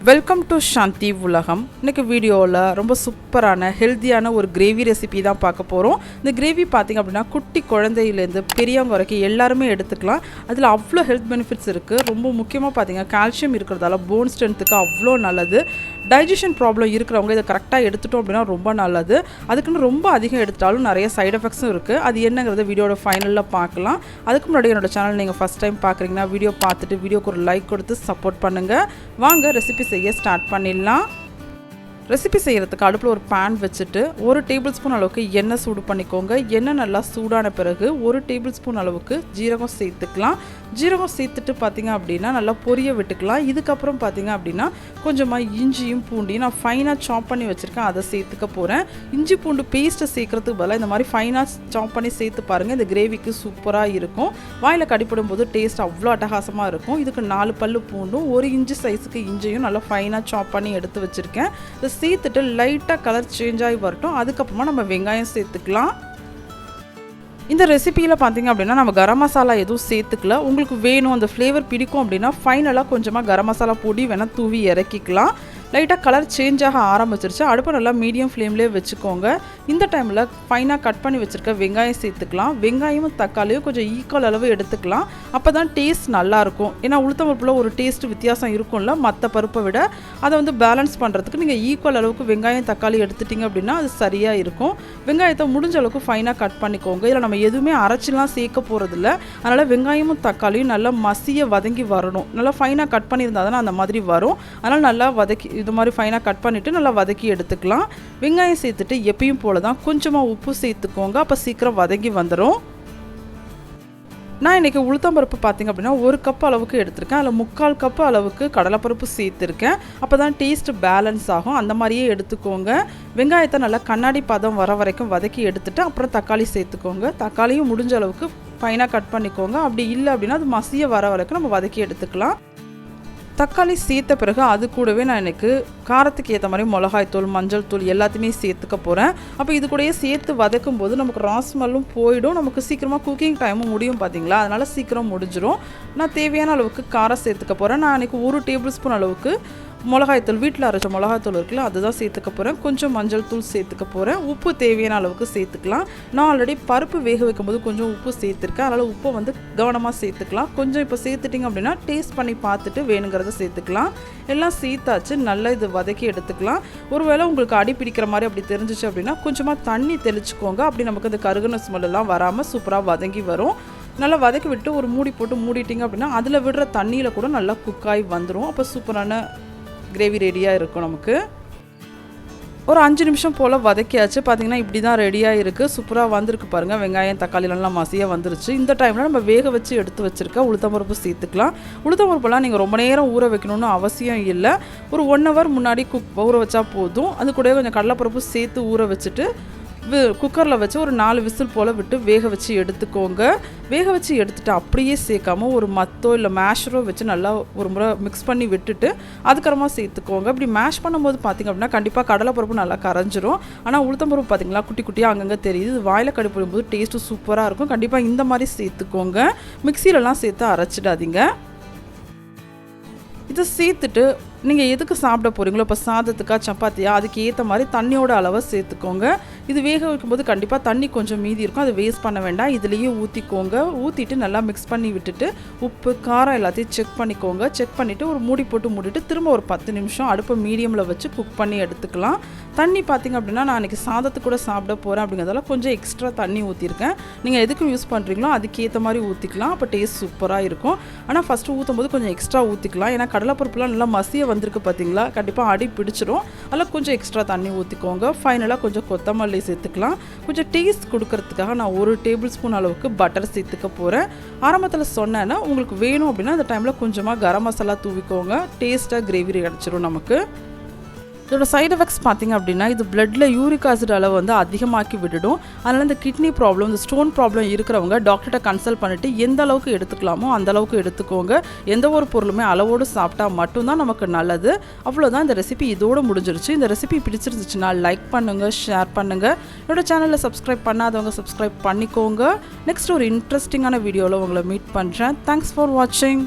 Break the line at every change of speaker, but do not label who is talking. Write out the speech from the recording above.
Welcome to சாந்தி உலகம். இன்றைக்கி வீடியோவில் ரொம்ப சூப்பரான ஹெல்த்தியான ஒரு கிரேவி ரெசிபி தான் பார்க்க போகிறோம். இந்த கிரேவி பார்த்திங்க அப்படின்னா குட்டி குழந்தையிலேருந்து பெரியவங்க வரைக்கும் எல்லாருமே எடுத்துக்கலாம். அதில் அவ்வளோ ஹெல்த் பெனிஃபிட்ஸ் இருக்குது. ரொம்ப முக்கியமாக பார்த்திங்கன்னா கால்சியம் இருக்கிறதால போன் ஸ்ட்ரென்த்துக்கு அவ்வளோ நல்லது. டைஜஷன் ப்ராப்ளம் இருக்கிறவங்க இதை கரெக்டாக எடுத்துட்டோம் அப்படின்னா ரொம்ப நல்லது. அதுக்குன்னு ரொம்ப அதிகம் எடுத்துட்டாலும் நிறைய சைட் எஃபெக்ட்ஸும் இருக்குது. அது என்னங்கிறத வீடியோட ஃபைனலில் பார்க்கலாம். அதுக்கு முன்னாடி என்னோடய சேனல் நீங்கள் ஃபஸ்ட் டைம் பார்க்குறீங்கன்னா வீடியோ பார்த்துட்டு வீடியோக்கு ஒரு லைக் கொடுத்து சப்போர்ட் பண்ணுங்கள். வாங்க ரெசிபி செய்ய ஸ்டார்ட் பண்ணிடலாம். ரெசிபி செய்கிறதுக்கு அடுப்பில் ஒரு பேன் வச்சுட்டு 1 டேபிள் ஸ்பூன் அளவுக்கு எண்ணெய் சூடு பண்ணிக்கோங்க. எண்ணெய் நல்லா சூடான பிறகு 1 டேபிள் ஸ்பூன் அளவுக்கு ஜீரகம் சேர்த்துக்கலாம். ஜீரகம் சேர்த்துட்டு பார்த்திங்க அப்படின்னா நல்லா பொரிய விட்டுக்கலாம். இதுக்கப்புறம் பார்த்திங்க அப்படின்னா கொஞ்சமாக இஞ்சியும் பூண்டையும் நான் ஃபைனாக சாப் பண்ணி வச்சுருக்கேன், அதை சேர்த்துக்க போகிறேன். இஞ்சி பூண்டு பேஸ்ட்டை சேர்க்குறதுக்கு பதிலாக இந்த மாதிரி ஃபைனாக சாப் பண்ணி சேர்த்து பாருங்கள். இந்த கிரேவிக்கு சூப்பராக இருக்கும். வாயில் கடிப்படும் போது டேஸ்ட் அவ்வளோ அட்டகாசமாக இருக்கும். இதுக்கு 4 பல்லு பூண்டும் 1 இன்ச்சு சைஸுக்கு இஞ்சியும் நல்லா ஃபைனாக சாப் பண்ணி எடுத்து வச்சுருக்கேன். இதை சேர்த்துட்டு லைட்டாக கலர் சேஞ்ச் ஆகி வரட்டும். அதுக்கப்புறமா நம்ம வெங்காயம் சேர்த்துக்கலாம். இந்த ரெசிப்பியில் பார்த்திங்க அப்படின்னா நம்ம கரம் மசாலா எதுவும் சேர்த்துக்கல. உங்களுக்கு வேணும் அந்த ஃப்ளேவர் பிடிக்கும் அப்படின்னா ஃபைனலாக கொஞ்சமாக கரம் மசாலா பொடி வேணால் தூவி இறக்கிக்கலாம். லைட்டாக கலர் சேஞ்ச் ஆக ஆரம்பிச்சிருச்சு. அடுப்பை நல்லா மீடியம் ஃப்ளேம்லேயே வச்சுக்கோங்க. இந்த டைமில் ஃபைனாக கட் பண்ணி வச்சுருக்க வெங்காயம் சேர்த்துக்கலாம். வெங்காயமும் தக்காளியும் கொஞ்சம் ஈக்குவல் அளவு எடுத்துக்கலாம். அப்போ தான் டேஸ்ட் நல்லாயிருக்கும். ஏன்னா உளுத்தம் பருப்பில் ஒரு டேஸ்ட் வித்தியாசம் இருக்கும்ல மற்ற பருப்பை விட. அதை அதன்ஸ் பண்ணுறதுக்கு நீங்கள் ஈக்குவல் அளவுக்கு வெங்காயம் தக்காளி எடுத்துட்டிங்க அப்படின்னா அது சரியாக இருக்கும். வெங்காயத்தை முடிஞ்ச அளவுக்கு ஃபைனாக கட் பண்ணிக்கோங்க. இதில் நம்ம எதுவுமே அரைச்சிலாம் சேர்க்க போகிறதில்ல. அதனால் வெங்காயமும் தக்காளியும் நல்லா மசிய வதங்கி வரணும். நல்லா ஃபைனாக கட் பண்ணியிருந்தால் தானே அந்த மாதிரி வரும். அதனால் நல்லா வதக்கி இது மாதிரி ஃபைனாக கட் பண்ணிவிட்டு நல்லா வதக்கி எடுத்துக்கலாம். வெங்காயம் சேர்த்துட்டு எப்பயும் போல தான் கொஞ்சமாக உப்பு சேர்த்துக்கோங்க. அப்போ சீக்கிரம் வதங்கி வந்துடும். நான் இன்றைக்கி உளுத்தம்பருப்பு பார்த்திங்க அப்படின்னா 1 கப் அளவுக்கு எடுத்திருக்கேன். அதில் 3/4 கப் அளவுக்கு கடலைப்பருப்பு சேர்த்துருக்கேன். அப்போ தான் டேஸ்ட்டு பேலன்ஸ் ஆகும். அந்த மாதிரியே எடுத்துக்கோங்க. வெங்காயத்தை நல்லா கண்ணாடி பதம் வர வரைக்கும் வதக்கி எடுத்துகிட்டு அப்புறம் தக்காளி சேர்த்துக்கோங்க. தக்காளியும் முடிஞ்ச அளவுக்கு ஃபைனாக கட் பண்ணிக்கோங்க. அப்படி இல்லை அப்படின்னா அது மசிய வர வரைக்கும் நம்ம வதக்கி எடுத்துக்கலாம். தக்காளி சேர்த்த பிறகு அது கூடவே நான் எனக்கு காரத்துக்கு ஏற்ற மாதிரி மிளகாய்த்தூள் மஞ்சள் தூள் எல்லாத்தையுமே சேர்த்துக்க போகிறேன். அப்போ இது கூடயே சேர்த்து வதக்கும் போது நமக்கு ராஸ்மெல்லும் போயிடும். நமக்கு சீக்கிரமாக குக்கிங் டைமும் முடியும் பார்த்திங்களா. அதனால் சீக்கிரம் முடிஞ்சிடும். நான் தேவையான அளவுக்கு காரம் சேர்த்துக்க போகிறேன். நான் அன்றைக்கி 1 டேபிள் ஸ்பூன் அளவுக்கு மிளகாய்த்தூள் வீட்டில் அரைச்ச மிளகாய்த்தூள் இருக்குல்ல அதுதான் சேர்த்துக்க போகிறேன். கொஞ்சம் மஞ்சள் தூள் சேர்த்துக்க போகிறேன். உப்பு தேவையான அளவுக்கு சேர்த்துக்கலாம். நான் ஆல்ரெடி பருப்பு வேக வைக்கும்போது கொஞ்சம் உப்பு சேர்த்துருக்கேன். அதனால் உப்பை கவனமாக சேர்த்துக்கலாம். கொஞ்சம் இப்போ சேர்த்துட்டிங்க அப்படின்னா டேஸ்ட் பண்ணி பார்த்துட்டு வேணுங்கிறத சேர்த்துக்கலாம். எல்லாம் சேர்த்தாச்சு. நல்லா இது வதக்கி எடுத்துக்கலாம். ஒருவேளை உங்களுக்கு அடி பிடிக்கிற மாதிரி அப்படி தெரிஞ்சிச்சு அப்படின்னா கொஞ்சமாக தண்ணி தெளிச்சுக்கோங்க. அப்படி நமக்கு இந்த கருகுன ஸ்மெல்லாம் வராமல் சூப்பராக வதங்கி வரும். நல்லா வதக்கி விட்டு ஒரு மூடி போட்டு மூடிட்டிங்க அப்படின்னா அதில் விடுற தண்ணியில் கூட நல்லா குக்காகி வந்துடும். அப்போ சூப்பரான கிரேவி ரெடியாக இருக்கும். நமக்கு ஒரு 5 நிமிஷம் போல் வதக்கியாச்சு. பார்த்திங்கன்னா இப்படி தான் ரெடியாக இருக்குது. சூப்பராக வந்திருக்கு பாருங்கள். வெங்காயம் தக்காளிலாம் மசியாக வந்துருச்சு. இந்த டைமில் நம்ம வேக வச்சு எடுத்து வச்சுருக்க உளுத்தம்பருப்பு சேர்த்துக்கலாம். உளுத்தம்பருப்பெல்லாம் நீங்கள் ரொம்ப நேரம் ஊற வைக்கணும்னு அவசியம் இல்லை. ஒரு 1 ஹவர் முன்னாடி ஊற வச்சா போதும். அது கூட கொஞ்சம் கடலைப்பருப்பு சேர்த்து ஊற வச்சுட்டு குக்கரில் வச்சு ஒரு 4 விசில் போல் விட்டு வேக வச்சு எடுத்துக்கோங்க. வேக வச்சு எடுத்துகிட்டு அப்படியே சேர்க்காமல் ஒரு மத்தோ இல்லை மேஷரோ வச்சு நல்லா ஒரு முறை மிக்ஸ் பண்ணி விட்டுட்டு அதுக்கப்புறமா சேர்த்துக்கோங்க. இப்படி மேஷ் பண்ணும்போது பார்த்திங்க அப்படின்னா கண்டிப்பாக கடலைப்பருப்பு நல்லா கரைஞ்சிரும். ஆனால் உளுத்தம்பருப்பு பார்த்திங்களா குட்டி குட்டியாக அங்கங்கே தெரியுது. இது வாயில் கடிப்படும் போது டேஸ்ட்டு சூப்பராக இருக்கும். கண்டிப்பாக இந்த மாதிரி சேர்த்துக்கோங்க. மிக்சிலலாம் சேர்த்து அரைச்சிடாதீங்க. இதை சேர்த்துட்டு நீங்கள் எதுக்கு சாப்பிட போகிறீங்களோ இப்போ சாதத்துக்கா சப்பாத்தியா அதுக்கு ஏற்ற மாதிரி தண்ணியோட அளவை சேர்த்துக்கோங்க. இது வேக வைக்கும்போது கண்டிப்பாக தண்ணி கொஞ்சம் மீதி இருக்கும். அதை வேஸ்ட் பண்ண வேண்டாம். இதுலேயே ஊற்றிக்கோங்க. ஊற்றிட்டு நல்லா மிக்ஸ் பண்ணி விட்டுட்டு உப்பு காரம் எல்லாத்தையும் செக் பண்ணிக்கோங்க. செக் பண்ணிவிட்டு ஒரு மூடி போட்டு மூடிட்டு திரும்ப ஒரு 10 நிமிஷம் அடுப்பை மீடியமில் வச்சு குக் பண்ணி எடுத்துக்கலாம். தண்ணி பார்த்திங்க அப்படின்னா நான் அன்றைக்கி சாதத்து கூட சாப்பிட போகிறேன் அப்படிங்கிறதால கொஞ்சம் எக்ஸ்ட்ரா தண்ணி ஊற்றிருக்கேன். நீங்கள் எதுக்கும் யூஸ் பண்ணுறீங்களோ அதுக்கேற்ற மாதிரி ஊற்றிக்கலாம். அப்போ டேஸ்ட் சூப்பராக இருக்கும். ஆனால் ஃபஸ்ட்டு ஊற்றும் போது கொஞ்சம் எக்ஸ்ட்ரா ஊற்றிக்கலாம். ஏன்னா கடலைப்பருப்புலாம் நல்லா மசிய வந்திருக்கு பார்த்தீங்களா. கண்டிப்பாக அடி பிடிச்சிரும். அதில் கொஞ்சம் எக்ஸ்ட்ரா தண்ணி ஊற்றிக்கோங்க. ஃபைனலாக கொஞ்சம் கொத்தமல்லி சேர்த்துக்கலாம். கொஞ்சம் டேஸ்ட் கொடுக்கறதுக்காக நான் 1 டேபிள் ஸ்பூன் அளவுக்கு பட்டர் சேர்த்துக்க போகிறேன். ஆரம்பத்தில் சொன்னேன்னா உங்களுக்கு வேணும் அப்படின்னா அந்த டைமில் கொஞ்சமாக கரம் மசாலா தூவிக்கோங்க. டேஸ்ட்டாக கிரேவி கிடச்சிரும் நமக்கு. இதோட சைடு எஃபெக்ட்ஸ் பார்த்திங்க அப்படின்னா இது பிளட்டில் யூரிக் ஆசிட் அளவு அதிகமாக்கி விட்டுடும். அதனால் இந்த கிட்னி ப்ராப்ளம் இந்த ஸ்டோன் ப்ராப்ளம் இருக்கிறவங்க டாக்டர்கிட்ட கன்சல்ட் பண்ணிவிட்டு எந்த அளவுக்கு எடுத்துக்கலாமோ அந்த அளவுக்கு எடுத்துக்கோங்க. எந்த ஒரு பொருளுமே அளவோடு சாப்பிட்டா மட்டும்தான் நமக்கு நல்லது. அவ்வளோதான். இந்த ரெசிபி இதோடு முடிஞ்சிருச்சு. இந்த ரெசிபி பிடிச்சிருந்துச்சுன்னா லைக் பண்ணுங்கள், ஷேர் பண்ணுங்கள். என்னோட சேனலில் சப்ஸ்கிரைப் பண்ணாதவங்க சப்ஸ்கிரைப் பண்ணிக்கோங்க. நெக்ஸ்ட் ஒரு இன்ட்ரெஸ்டிங்கான வீடியோவில் உங்களை மீட் பண்ணுறேன். தேங்க்ஸ் ஃபார் வாட்சிங்.